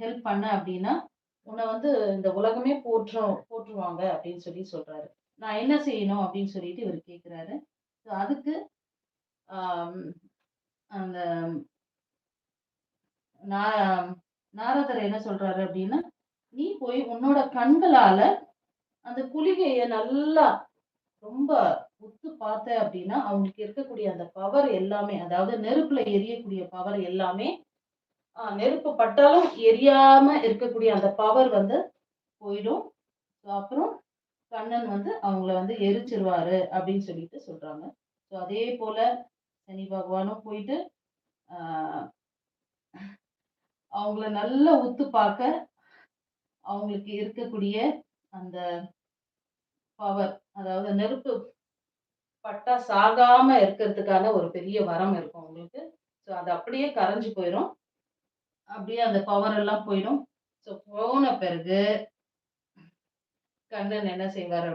Help பண்ண அப்படின்னா, உன்ன வந்து இந்த உலகமே போற்றுவாங்க அப்படின்னு சொல்றாரு. நான் என்ன செய்யணும் அப்படின்னு சொல்லிட்டு இவரு கேட்கிறாரு. ஸோ அதுக்கு ஆம் அந்த நா நாரதர் என்ன சொல்றாரு அப்படின்னா, "நீ போய் உன்னோட கண்களால அந்த குளிகைய நல்லா ரொம்ப உத்து பார்த்த அப்படின்னா, அவங்களுக்கு இருக்கக்கூடிய அந்த பவர் எல்லாமே, அதாவது நெருப்புல எரியக்கூடிய பவர் எல்லாமே, நெருப்பு பட்டாலும் எரியாம இருக்கக்கூடிய அந்த பவர் வந்து போயிடும். அப்புறம் கண்ணன் வந்து அவங்கள வந்து எரிச்சிருவாரு அப்படின்னு சொல்லிட்டு சொல்றாங்க. ஸோ அதே போல சனி பகவானும் போயிட்டு, ஆ அவங்கள நல்லா உத்து பார்க்க, அவங்களுக்கு இருக்கக்கூடிய அந்த பவர், அதாவது நெருப்பு பட்டா சாகாம இருக்கிறதுக்கான ஒரு பெரிய வரம் இருக்கும் அவங்களுக்கு. ஸோ அது அப்படியே கரைஞ்சு போயிரும். அப்படியே அந்த பவர் எல்லாம் போயிடும். ஸோ போன பிறகு கண்ணன் என்ன செய்வாரு